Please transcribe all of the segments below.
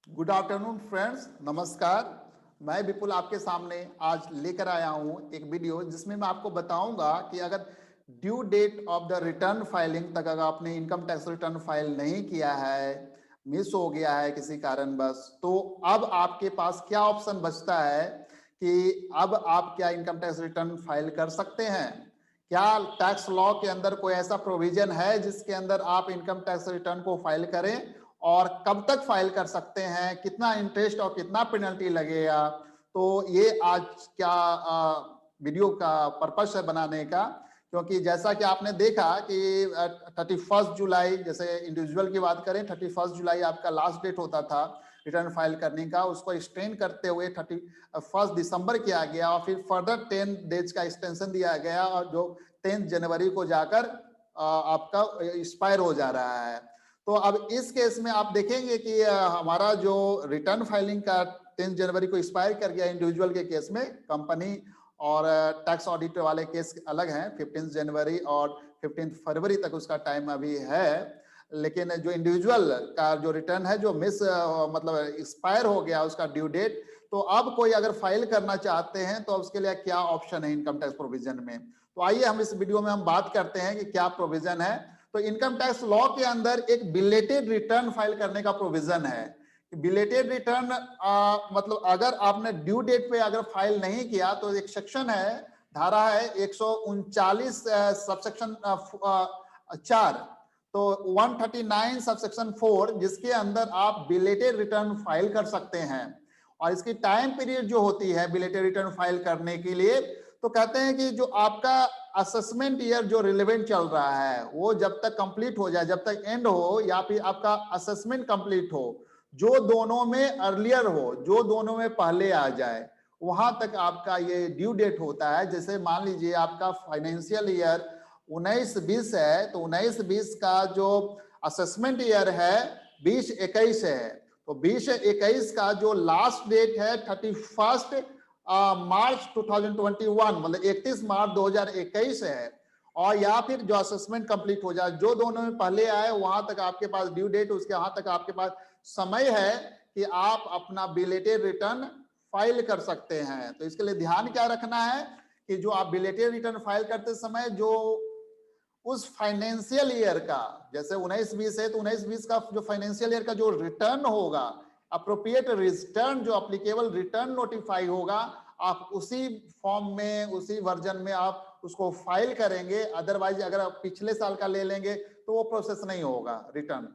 Good afternoon friends, नमस्कार। मैं विपुल आपके सामने आज लेकर आया हूं एक वीडियो जिसमें मैं आपको बताऊंगा कि अगर due date of the return filing तक अगर आपने इनकम टैक्स रिटर्न फाइल नहीं किया है, मिस हो गया है किसी कारणवश, तो अब आपके पास क्या ऑप्शन बचता है कि अब आप क्या इनकम टैक्स रिटर्न फाइल कर सकते हैं। क्या टैक्स लॉ के अंदर कोई ऐसा प्रोविजन है जिसके अंदर आप इनकम टैक्स रिटर्न को फाइल करें और कब तक फाइल कर सकते हैं, कितना इंटरेस्ट और कितना पेनल्टी लगेगा। तो ये आज क्या वीडियो का पर्पस है बनाने का, क्योंकि जैसा कि आपने देखा कि 31 जुलाई, जैसे इंडिविजुअल की बात करें, 31 जुलाई आपका लास्ट डेट होता था रिटर्न फाइल करने का। उसको एक्सटेंड करते हुए 31 दिसंबर किया गया और फिर फर्दर 10 डेज का एक्सटेंशन दिया गया, और जो 10 जनवरी को जाकर आपका एक्सपायर हो जा रहा है। तो अब इस केस में आप देखेंगे कि हमारा जो रिटर्न फाइलिंग का 10 जनवरी को एक्सपायर कर गया इंडिविजुअल के केस में। कंपनी और टैक्स ऑडिट वाले केस अलग हैं, 15 जनवरी और 15 फरवरी तक उसका टाइम अभी है। लेकिन जो इंडिविजुअल का जो रिटर्न है जो मिस मतलब एक्सपायर हो गया उसका ड्यू डेट, तो अब कोई अगर फाइल करना चाहते हैं तो उसके लिए क्या ऑप्शन है इनकम टैक्स प्रोविजन में। तो आइए हम इस वीडियो में हम बात करते हैं कि क्या प्रोविजन है। तो इनकम टैक्स लॉ के अंदर एक बिलेटेड रिटर्न फाइल करने का प्रोविजन है। बिलेटेड रिटर्न मतलब अगर आपने ड्यू डेट पे अगर फाइल नहीं किया तो एक सेक्शन है, धारा है 139 सबसेक्शन 4, तो 139 सबसेक्शन 4, जिसके अंदर आप बिलेटेड रिटर्न फाइल कर सकते हैं। और इसकी टाइम पीरियड जो होती है बिलेटेड रिटर्न फाइल करने के लिए, तो कहते हैं कि जो आपका असेसमेंट ईयर जो रिलेवेंट चल रहा है वो जब तक कंप्लीट हो जाए, जब तक एंड हो या फिर आपका असेसमेंट कंप्लीट हो, जो दोनों में अर्लियर हो, जो दोनों में पहले आ जाए, वहां तक आपका ये ड्यू डेट होता है। जैसे मान लीजिए आपका फाइनेंशियल ईयर 19-20 है, तो 19-20 का जो असेसमेंट ईयर है 20-21 है, तो 20-21 का जो लास्ट डेट है 31 मार्च 2021, मतलब 31 मार्च 2021 है। और या फिर जो असेसमेंट कंप्लीट हो जाए, जो दोनों में पहले आए वहां तक आपके पास ड्यू डेट, उसके वहां तक आपके पास समय है कि आप अपना बिलेटेड रिटर्न फाइल कर सकते हैं। तो इसके लिए ध्यान क्या रखना है कि जो आप बिलेटेड रिटर्न फाइल करते समय जो उस फाइनेंशियल ईयर का, जैसे 19-20 है तो 19-20 का जो फाइनेंशियल ईयर का जो रिटर्न होगा, अप्रोप्रिएट रिटर्न जो अप्लीकेबल रिटर्न नोटिफाई होगा, आप उसी फॉर्म में, उसी वर्जन में आप उसको फाइल करेंगे। अदरवाइज अगर आप पिछले साल का ले लेंगे तो वो प्रोसेस नहीं होगा रिटर्न।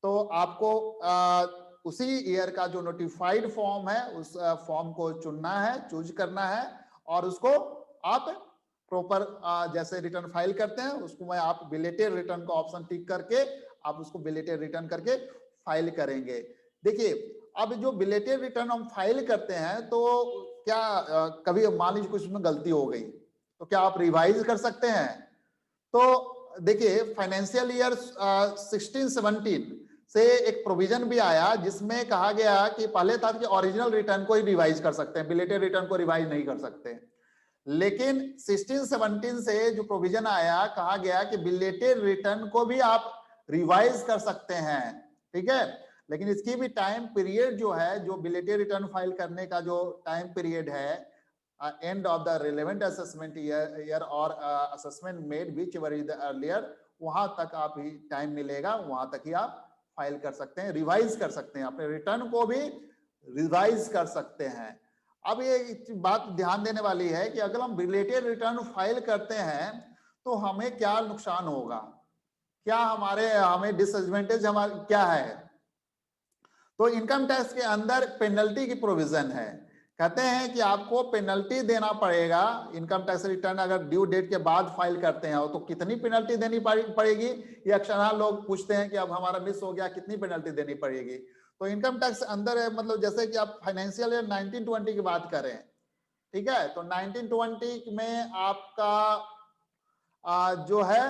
तो आपको उसी ईयर का जो नोटिफाइड फॉर्म है उस फॉर्म को चुनना है, चूज करना है, और उसको आप प्रॉपर जैसे रिटर्न फाइल करते हैं उसको मैं आप बिलेटेड रिटर्न का ऑप्शन टिक करके आप उसको बिलेटेड रिटर्न करके फाइल करेंगे। देखिए, अब जो बिलेटेड रिटर्न हम फाइल करते हैं तो क्या कभी मान लीजिए कुछ में गलती हो गई तो क्या आप रिवाइज कर सकते हैं। तो देखिए, फाइनेंशियल ईयर 16-17 से एक प्रोविजन भी आया जिसमें कहा गया कि पहले था कि ओरिजिनल रिटर्न को ही रिवाइज कर सकते हैं, बिलेटेड रिटर्न को रिवाइज नहीं कर सकते। लेकिन 16-17 से जो प्रोविजन आया, कहा गया कि बिलेटेड रिटर्न को भी आप रिवाइज कर सकते हैं, ठीक है। लेकिन इसकी भी टाइम पीरियड जो है, जो बिलेटेड रिटर्न फाइल करने का जो टाइम पीरियड है, end of the relevant assessment year और assessment made whichever is the earlier, वहां तक आप ही टाइम मिलेगा, वहां तक ही आप फाइल कर सकते हैं, रिवाइज कर सकते हैं, अपने रिटर्न को भी रिवाइज कर सकते हैं। अब ये बात ध्यान देने वाली है कि अगर हम बिलेटेड रिटर्न फाइल करते हैं तो हमें क्या नुकसान होगा, क्या हमें डिसएडवांटेज हमारे क्या है। तो इनकम टैक्स के अंदर पेनल्टी की प्रोविजन है। कहते हैं कि आपको पेनल्टी देना पड़ेगा इनकम टैक्स रिटर्न अगर ड्यू डेट के बाद फाइल करते हैं। तो कितनी पेनल्टी देनी पड़ेगी, ये अक्सर लोग पूछते हैं कि अब हमारा मिस हो गया, कितनी पेनल्टी देनी पड़ेगी। तो इनकम टैक्स अंदर है, मतलब जैसे कि आप फाइनेंशियल ईयर 19-20 की बात करें, ठीक है, तो 19-20 में आपका जो है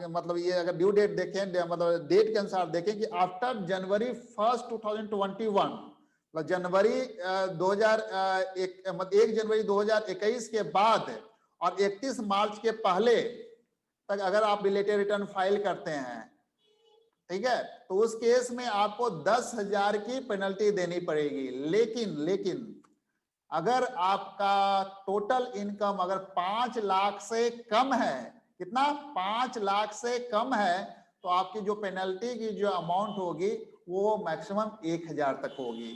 मतलब ये अगर ड्यू डेट देखें, मतलब डेट के अनुसार देखें कि आफ्टर जनवरी 1 2021, मतलब जनवरी 2001, मतलब 1 जनवरी 2021 के बाद और 31 मार्च के पहले तक अगर आप बिलेटेड रिटर्न फाइल करते हैं, ठीक है, तो उस केस में आपको 10,000 की पेनल्टी देनी पड़ेगी। लेकिन अगर आपका टोटल इनकम अगर 5 लाख से कम है, कितना, 5 लाख से कम है, तो आपकी जो पेनल्टी की जो अमाउंट होगी वो मैक्सिमम 1,000 तक होगी।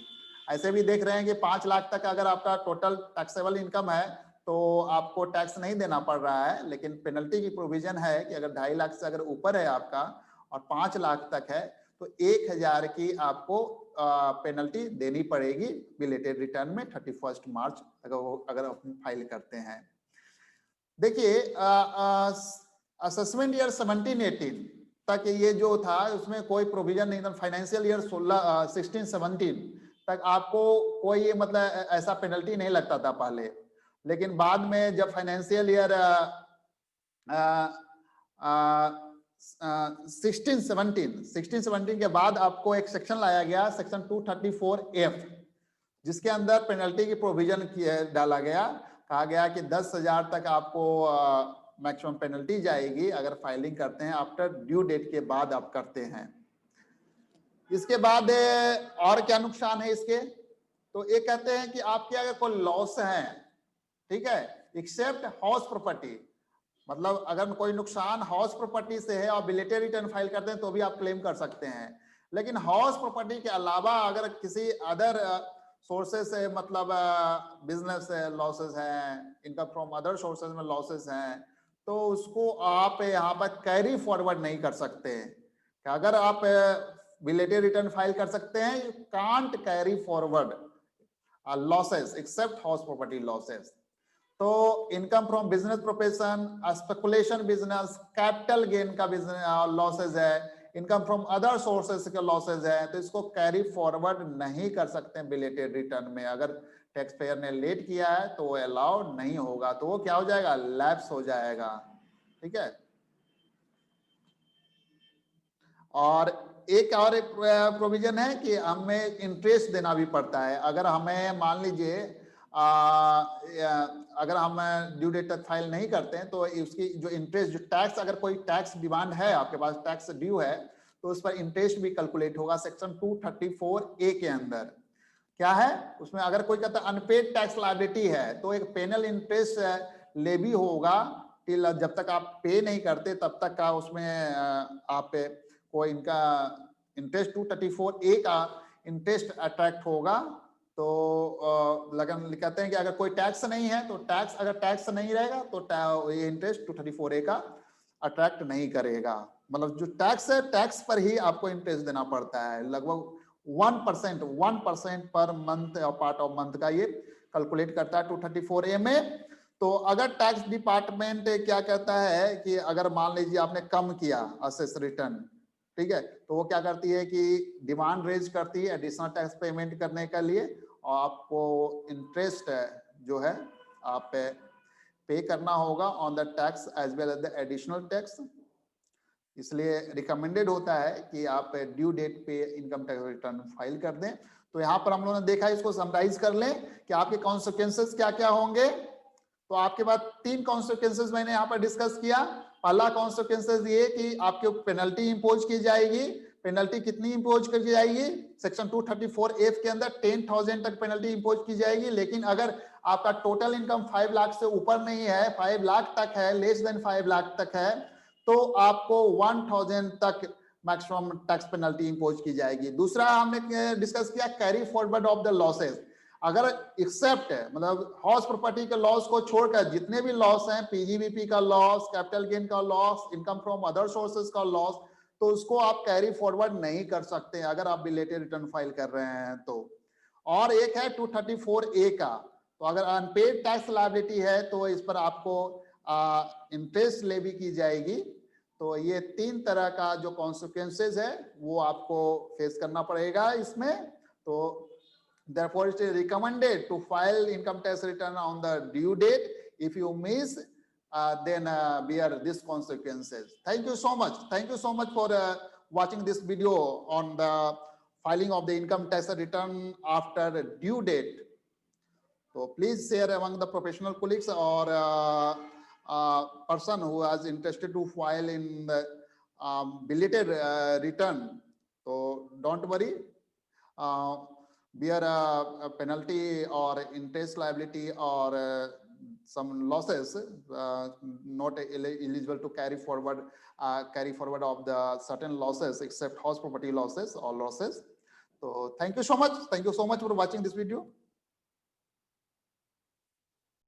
ऐसे भी देख रहे हैं कि 5 लाख तक अगर आपका टोटल टैक्सेबल इनकम है तो आपको टैक्स नहीं देना पड़ रहा है, लेकिन पेनल्टी की प्रोविजन है कि अगर 2.5 लाख से अगर ऊपर है आपका और 5 लाख तक है तो 1,000 की आपको पेनल्टी देनी पड़ेगी बिलेटेड रिटर्न में 31 मार्च अगर आप फाइल करते हैं। देखिए असेसमेंट ईयर 17-18 तक ये जो था उसमें कोई प्रोविजन नहीं था। फाइनेंशियल ईयर 16-17 तक आपको कोई मतलब ऐसा पेनल्टी नहीं लगता था पहले, लेकिन बाद में जब फाइनेंशियल ईयर 16-17 के बाद आपको एक सेक्शन लाया गया, सेक्शन 234F, जिसके अंदर पेनल्टी की प्रोविजन डाला गया। कहा गया कि 10,000 तक आपको मैक्सिमम पेनल्टी जाएगी अगर फाइलिंग करते हैं आफ्टर ड्यू डेट के बाद आप करते हैं। इसके बाद और क्या नुकसान है इसके, तो ये कहते हैं कि आपके अगर कोई लॉस है, ठीक है, एक्सेप्ट हाउस प्रॉपर्टी, मतलब अगर कोई नुकसान हाउस प्रॉपर्टी से है और बिलेटेड रिटर्न फाइल करते हैं तो भी आप क्लेम कर सकते हैं। लेकिन हाउस प्रॉपर्टी के अलावा अगर किसी अदर सोर्सेस से, मतलब बिजनेस लॉसेस हैं, इनकम फ्रॉम अदर सोर्सेस में लॉसेस हैं, तो उसको आप यहाँ पर कैरी फॉरवर्ड नहीं कर सकते। अगर आप बिलेटेड रिटर्न फाइल कर सकते हैं, you can't carry forward losses except house property losses. तो income from business profession, speculation business, capital gain का बिजनेस लॉसेज है, इनकम फ्रॉम अदर सोर्सेस के लॉसेज है, तो इसको कैरी फॉरवर्ड नहीं कर सकते हैं बिलेटेड रिटर्न में। अगर टैक्स पेयर ने लेट किया है तो वो अलाउड नहीं होगा, तो वो क्या हो जाएगा, लैप्स हो जाएगा। ठीक है, और एक और एक प्रोविजन है कि हमें इंटरेस्ट देना भी पड़ता है। अगर हमें मान लीजिए अगर हम ड्यू डेट तक फाइल नहीं करते हैं तो उसकी जो इंटरेस्ट, जो टैक्स, अगर कोई टैक्स डिमांड है, आपके पास टैक्स ड्यू है, तो उस पर इंटरेस्ट भी कैलकुलेट होगा सेक्शन 234A के अंदर। क्या है उसमें, अगर कोई कहता है अनपेड टैक्स लायबिलिटी है तो एक पेनल इंटरेस्ट लेवी होगा टिल, जब तक आप पे नहीं करते तब तक का उसमें आप कोई इनका इंटरेस्ट 234A का इंटरेस्ट अट्रैक्ट होगा। तो लगन कहते हैं कि अगर कोई टैक्स नहीं है तो टैक्स, अगर टैक्स नहीं रहेगा तो ये इंटरेस्ट 234A का अट्रैक्ट नहीं करेगा। मतलब जो टैक्स है, टैक्स पर ही आपको इंटरेस्ट देना पड़ता है। लगभग 1% पर मंथ और पार्ट ऑफ मंथ का ये कैलकुलेट करता है 234A में। तो अगर टैक्स डिपार्टमेंट क्या कहता है कि अगर मान लीजिए आपने कम किया असेस रिटर्न, ठीक है, तो वो क्या करती है कि डिमांड रेज करती है एडिशनल टैक्स पेमेंट करने के लिए, और आपको इंटरेस्ट जो है आप पे करना होगा on the tax as well as the additional tax. इसलिए रिकमेंडेड होता है कि आप ड्यू डेट पे इनकम टैक्स रिटर्न फाइल कर दें। तो यहाँ पर हम लोगों ने देखा, इसको समराइज कर लें कि आपके कॉन्सिक्वेंसेस क्या क्या होंगे। तो आपके पास 3 कॉन्सिक्वेंसेस मैंने यहाँ पर डिस्कस किया। पहला कॉन्सिक्वेंसेस ये कि आपके पेनल्टी इंपोज की जाएगी। पेनल्टी कितनी इंपोज की जाएगी, सेक्शन 234F के अंदर 10,000 तक पेनल्टी इंपोज की जाएगी। लेकिन अगर आपका टोटल इनकम 5 लाख से ऊपर नहीं है, 5 लाख तक है, लेस देन 5 लाख तक है, तो आपको 1,000 तक मैक्सिमम टैक्स पेनल्टी इंपोज की जाएगी। दूसरा हमने डिस्कस किया carry forward of the losses. अगर एक्सेप्ट है, मतलब हाउस प्रॉपर्टी के लॉस को छोड़कर जितने भी लॉस हैं, पीजीबीपी का लॉस, कैपिटल गेन का loss, income from other sources का लॉस, तो उसको आप कैरी फॉरवर्ड नहीं कर सकते अगर आप बिलेटेड रिटर्न फाइल कर रहे हैं तो। और एक है 234A का, तो अगर अनपेड टैक्स लायबिलिटी है तो इस पर आपको इंटरेस्ट लेवी की जाएगी। तो ये 3 तरह का जो कॉन्सिक्वेंसेज है वो आपको फेस करना पड़ेगा इसमें। तो therefore it is recommended to file income tax return on the due date. If you miss, then bear these consequences. Thank you so much. Thank you so much for watching this video on the filing of the income tax return after due date. So please share among the professional colleagues or person who is interested to file in the belated return, so don't worry. Bear a penalty or interest liability or some losses, not eligible to carry forward of the certain losses except house property losses or losses. So thank you so much. Thank you so much for watching this video.